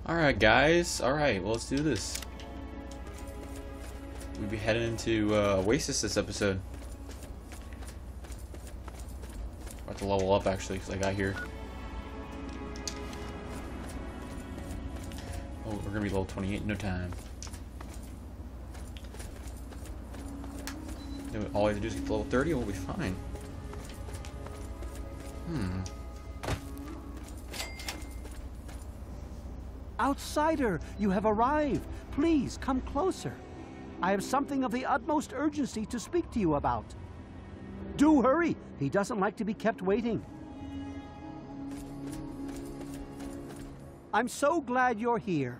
Alright, guys. Alright, well, let's do this. We'll be heading into Oasis this episode. About to level up, actually, because I got here. Oh, we're gonna be level 28 in no time. All we have to do is get to level 30 and we'll be fine. Outsider, you have arrived. Please, come closer. I have something of the utmost urgency to speak to you about. Do hurry. He doesn't like to be kept waiting. I'm so glad you're here.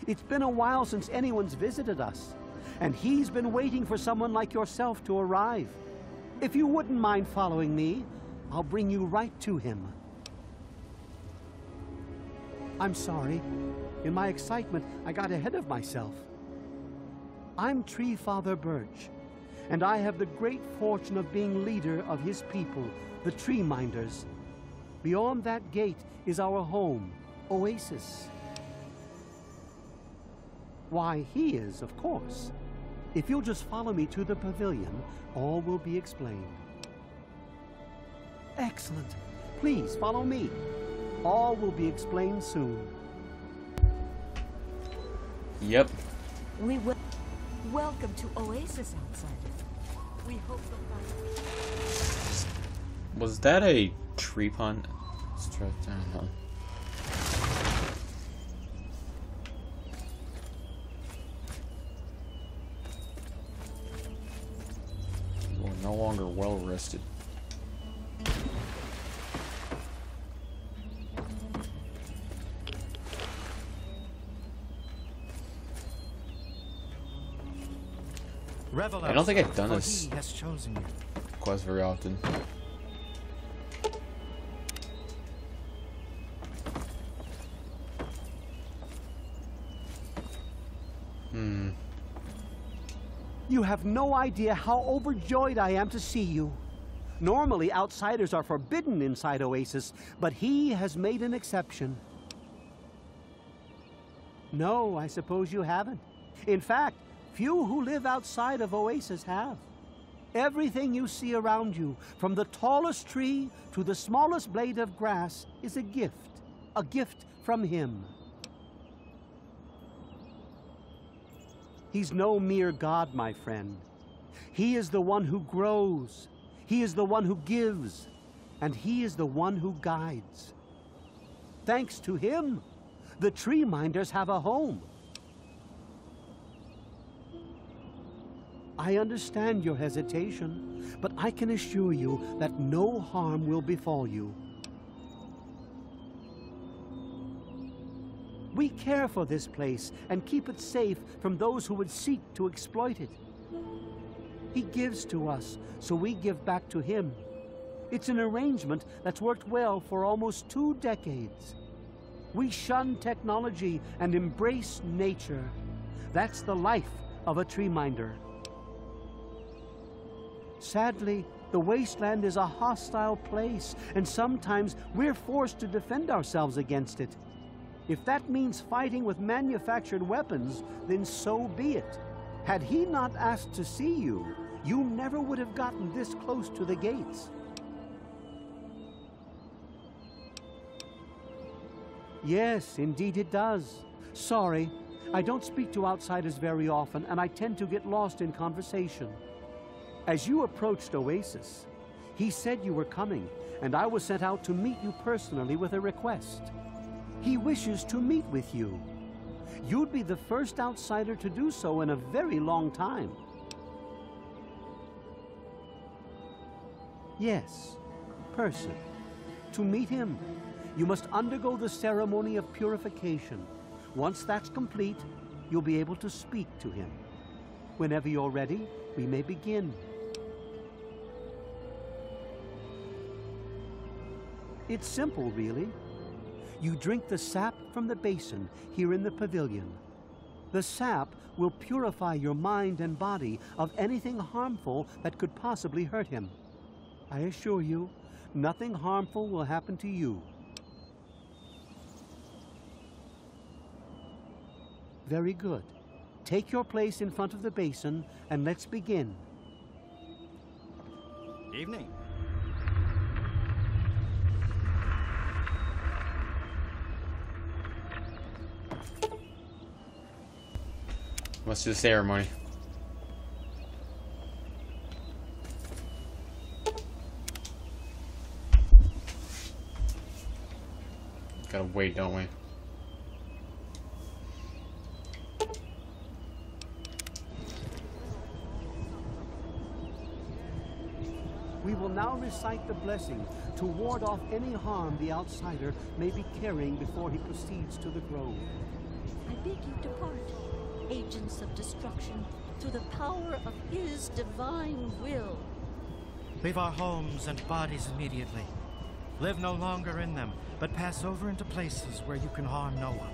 It's been a while since anyone's visited us, and he's been waiting for someone like yourself to arrive. If you wouldn't mind following me, I'll bring you right to him. I'm sorry. In my excitement, I got ahead of myself. I'm Tree Father Birch, and I have the great fortune of being leader of his people, the Tree Minders. Beyond that gate is our home, Oasis. Why, he is, of course. If you'll just follow me to the pavilion, all will be explained. Excellent. Please follow me. All will be explained soon. Yep. We will. Welcome to Oasis, outsider. We hope you'll find. Was that a tree pun? I don't know. We're no longer well rested. I don't think I've done this quest very often. You have no idea how overjoyed I am to see you. Normally, outsiders are forbidden inside Oasis, but he has made an exception. No, I suppose you haven't. In fact, few who live outside of Oasis have. Everything you see around you, from the tallest tree to the smallest blade of grass, is a gift from him. He's no mere god, my friend. He is the one who grows. He is the one who gives. And he is the one who guides. Thanks to him, the Tree Minders have a home. I understand your hesitation, but I can assure you that no harm will befall you. We care for this place and keep it safe from those who would seek to exploit it. He gives to us, so we give back to him. It's an arrangement that's worked well for almost 2 decades. We shun technology and embrace nature. That's the life of a tree minder. Sadly, the wasteland is a hostile place, and sometimes we're forced to defend ourselves against it. If that means fighting with manufactured weapons, then so be it. Had he not asked to see you, you never would have gotten this close to the gates. Yes, indeed it does. Sorry, I don't speak to outsiders very often, and I tend to get lost in conversation. As you approached Oasis, he said you were coming, and I was sent out to meet you personally with a request. He wishes to meet with you. You'd be the first outsider to do so in a very long time. Yes, person. To meet him, you must undergo the ceremony of purification. Once that's complete, you'll be able to speak to him. Whenever you're ready, we may begin. It's simple, really. You drink the sap from the basin here in the pavilion. The sap will purify your mind and body of anything harmful that could possibly hurt him. I assure you, nothing harmful will happen to you. Very good. Take your place in front of the basin, and let's begin. Evening. Let's do the ceremony. Gotta wait, don't we? We will now recite the blessing to ward off any harm the outsider may be carrying before he proceeds to the grove. I beg you depart, agents of destruction, through the power of his divine will. Leave our homes and bodies immediately. Live no longer in them, but pass over into places where you can harm no one.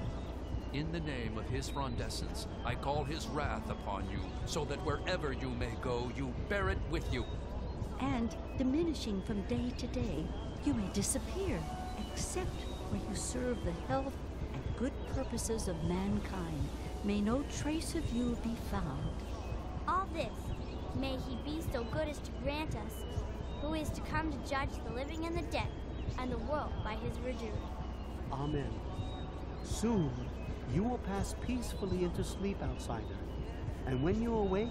In the name of his frondescence, I call his wrath upon you, so that wherever you may go, you bear it with you. And, diminishing from day to day, you may disappear, except where you serve the health and good purposes of mankind. May no trace of you be found. All this, may he be so good as to grant us, who is to come to judge the living and the dead, and the world by his redoing. Amen. Soon, you will pass peacefully into sleep, outsider. And when you awake,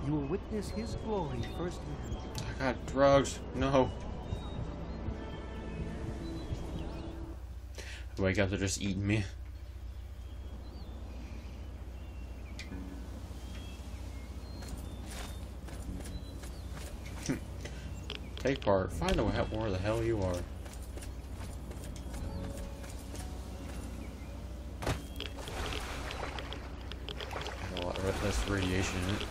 you will witness his glory firsthand. I got drugs. No. I wake up, they're just eating me. Take part. Find out where the hell you are. A lot less radiation in it.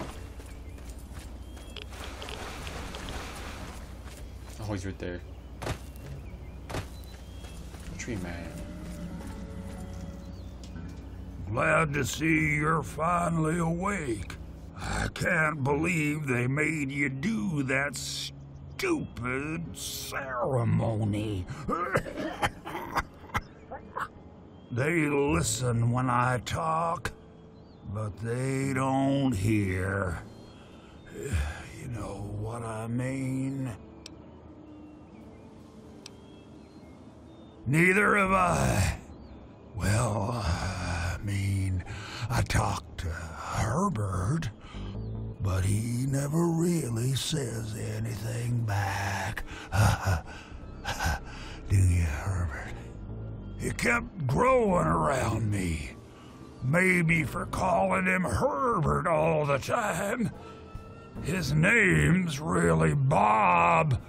Oh, he's right there. Tree man. Glad to see you're finally awake. I can't believe they made you do that stupid ceremony. They listen when I talk, but they don't hear. You know what I mean? Neither have I. Well, I mean, I talked to Herbert, but he never really says anything back. Do you, Herbert? He kept growing around me. Maybe for calling him Herbert all the time. His name's really Bob.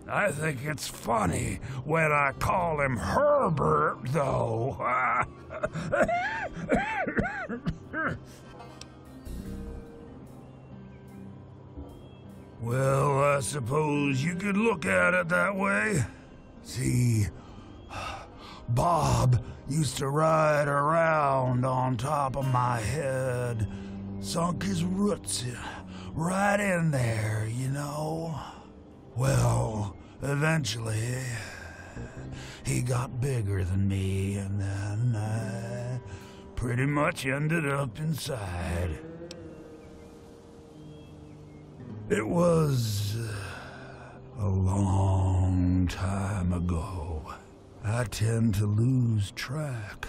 I think it's funny when I call him Herbert, though. Well, I suppose you could look at it that way. See, Bob used to ride around on top of my head, sunk his roots right in there, you know. Well, eventually, he got bigger than me, and then I pretty much ended up inside. It was a long time ago. I tend to lose track.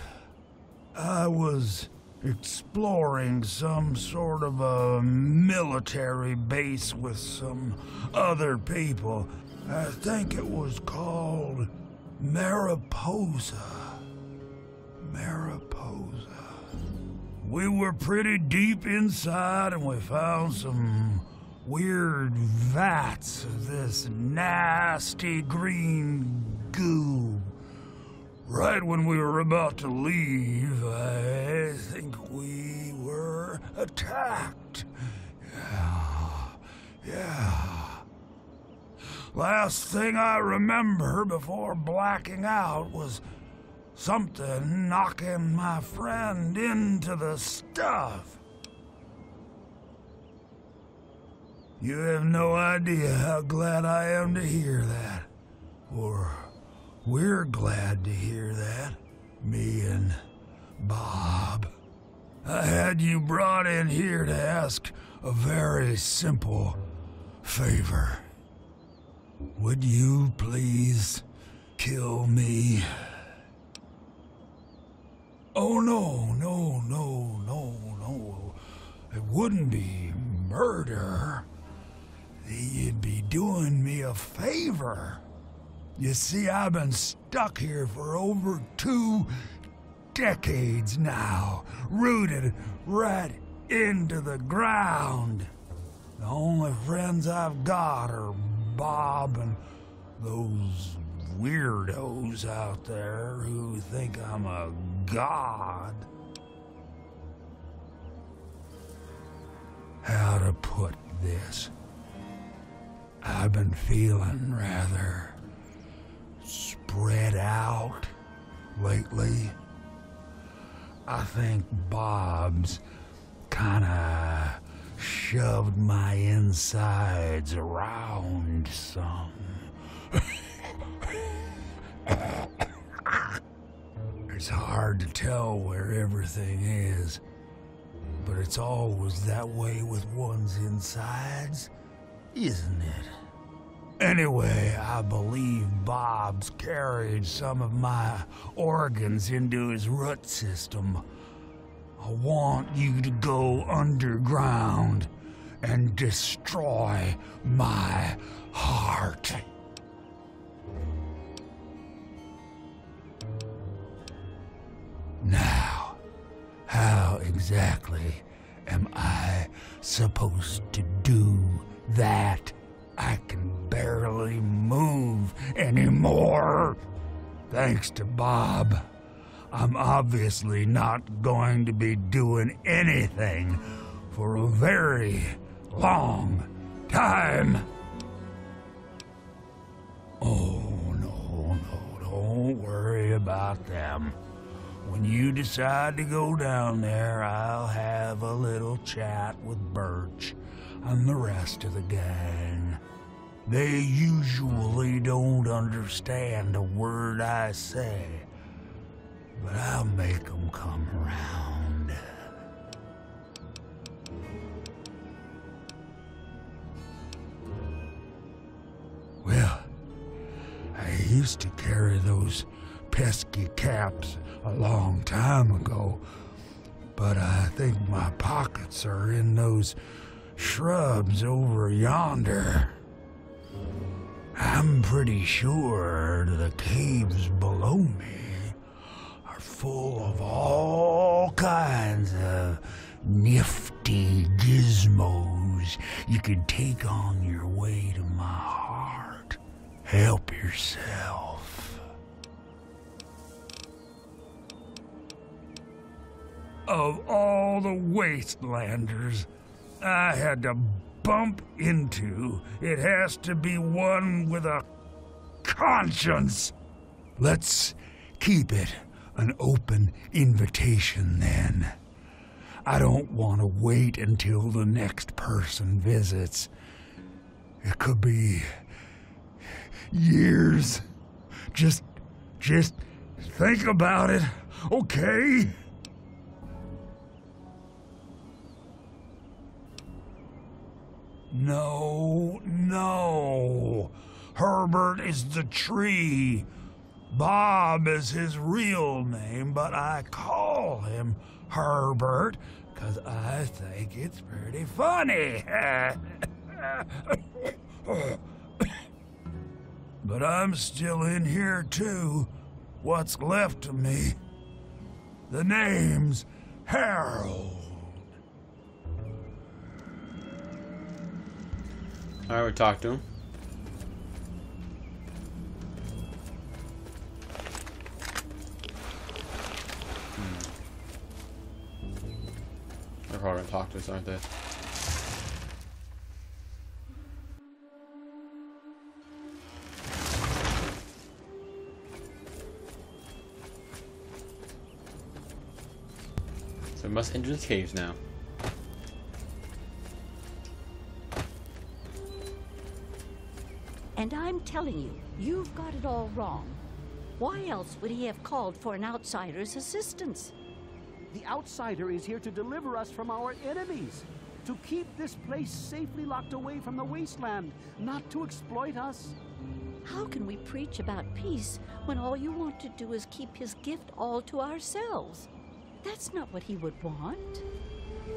I was exploring some sort of a military base with some other people. I think it was called Mariposa. Mariposa. We were pretty deep inside and we found some weird vats of this nasty green goo. Right when we were about to leave, I think we were attacked. Yeah. Last thing I remember before blacking out was something knocking my friend into the stuff. You have no idea how glad I am to hear that. Or we're glad to hear that. Me and Bob. I had you brought in here to ask a very simple favor. Would you please kill me? Oh, no. It wouldn't be murder. You'd be doing me a favor. You see, I've been stuck here for over 2 decades now, rooted right into the ground. The only friends I've got are Bob and those weirdos out there who think I'm a god. How to put this? I've been feeling rather spread out lately. I think Bob's kinda shoved my insides around some. It's hard to tell where everything is, but it's always that way with one's insides, isn't it? Anyway, I believe Bob's carried some of my organs into his root system. I want you to go underground and destroy my heart. Now, how exactly am I supposed to do that? I can barely move anymore. Thanks to Bob, I'm obviously not going to be doing anything for a very long time. Oh, no, don't worry about them. When you decide to go down there, I'll have a little chat with Birch and the rest of the gang. They usually don't understand a word I say, but I'll make them come around. Well, I used to carry those pesky caps a long time ago, but I think my pockets are in those shrubs over yonder. I'm pretty sure the caves below me are full of all kinds of nifty gizmos you can take on your way to my heart. Help yourself. Of all the wastelanders I had to bump into, it has to be one with a conscience. Let's keep it an open invitation then. I don't want to wait until the next person visits. It could be years. Just think about it, okay? No. Herbert is the tree. Bob is his real name, but I call him Herbert because I think it's pretty funny. But I'm still in here too. What's left of me? The name's Harold. Alright, we talked to him. They're probably gonna talk to us, aren't they? So we must enter the caves now. And I'm telling you, you've got it all wrong. Why else would he have called for an outsider's assistance? The outsider is here to deliver us from our enemies, to keep this place safely locked away from the wasteland, not to exploit us. How can we preach about peace when all you want to do is keep his gift all to ourselves? That's not what he would want.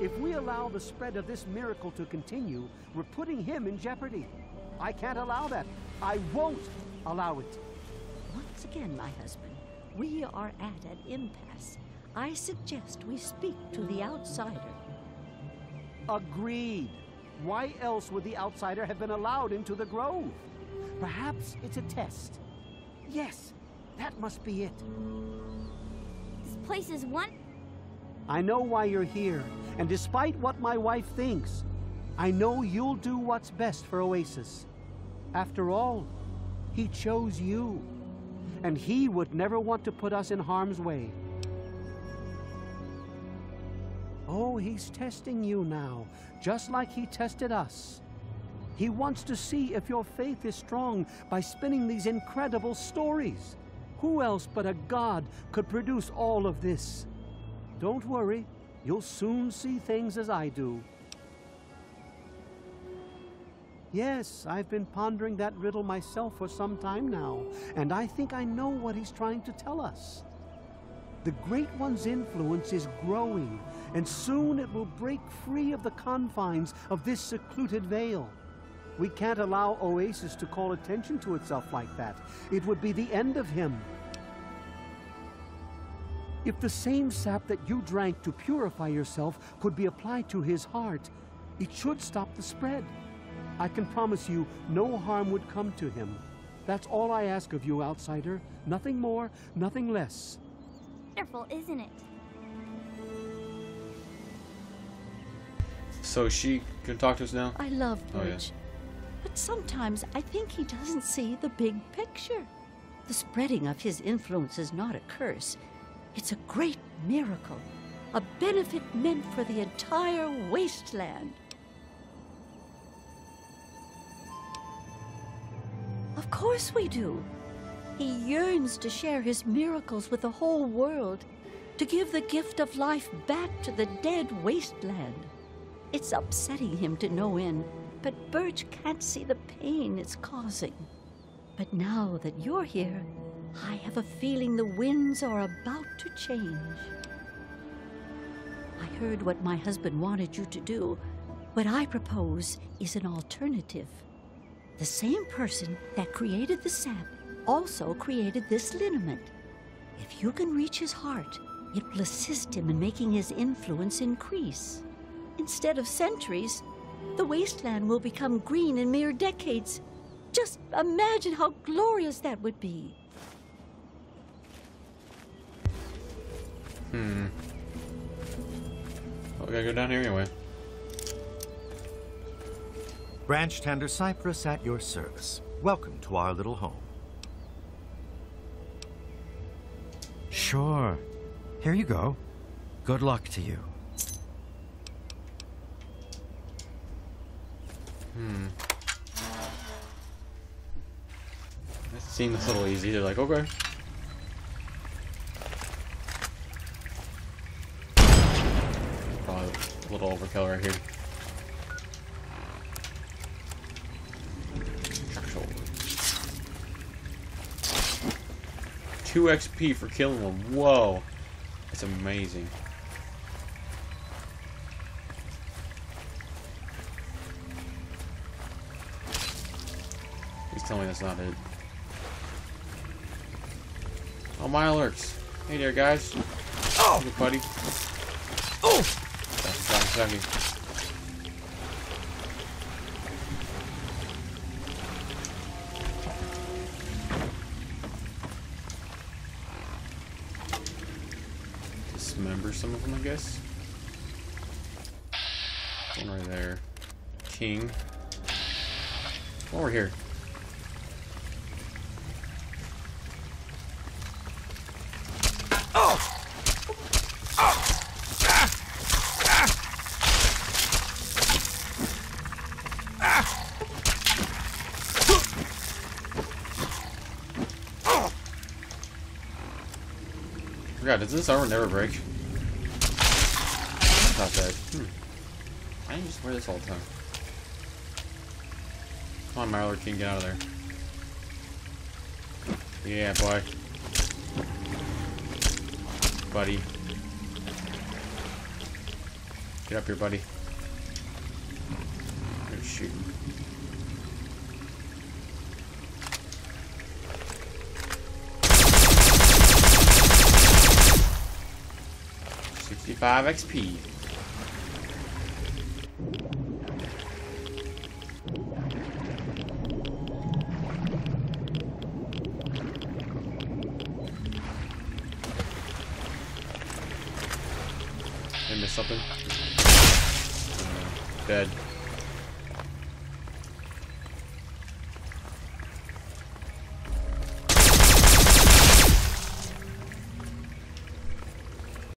If we allow the spread of this miracle to continue, we're putting him in jeopardy. I can't allow that. I won't allow it. Once again, my husband, we are at an impasse. I suggest we speak to the outsider. Agreed. Why else would the outsider have been allowed into the grove? Perhaps it's a test. Yes, that must be it. This place is one. I know why you're here, and despite what my wife thinks, I know you'll do what's best for Oasis. After all, he chose you, and he would never want to put us in harm's way. Oh, he's testing you now, just like he tested us. He wants to see if your faith is strong by spinning these incredible stories. Who else but a god could produce all of this? Don't worry, you'll soon see things as I do. Yes, I've been pondering that riddle myself for some time now, and I think I know what he's trying to tell us. The Great One's influence is growing, and soon it will break free of the confines of this secluded vale. We can't allow Oasis to call attention to itself like that. It would be the end of him. If the same sap that you drank to purify yourself could be applied to his heart, it should stop the spread. I can promise you no harm would come to him. That's all I ask of you, outsider. Nothing more, nothing less. Wonderful, isn't it? So she can talk to us now? I love Oh, yeah. Birch, but sometimes I think he doesn't see the big picture. The spreading of his influence is not a curse. It's a great miracle, a benefit meant for the entire wasteland. Of course we do. He yearns to share his miracles with the whole world, to give the gift of life back to the dead wasteland. It's upsetting him to no end, but Birch can't see the pain it's causing. But now that you're here, I have a feeling the winds are about to change. I heard what my husband wanted you to do. What I propose is an alternative. The same person that created the sap also created this liniment. If you can reach his heart, it will assist him in making his influence increase. Instead of centuries, the wasteland will become green in mere decades. Just imagine how glorious that would be. Well, we gotta go down here anyway. Branch Tender Cypress at your service. Welcome to our little home. Sure. Here you go. Good luck to you. That seems a little easy. They're like, okay. Probably a little overkill right here. 2 XP for killing one. Whoa. That's amazing. Please tell me that's not it. Oh, my alerts. Hey there, guys. Oh! Hey, buddy. Oh! Sorry. Dismember some of them, I guess. One right there. King. Over here. God, does this armor never break? top dead. I didn't just wear this all the time. Come on, Marler King, get out of there. Yeah, boy. Buddy. Get up here, buddy. Oh, shoot. $65 XP. I missed something. Dead.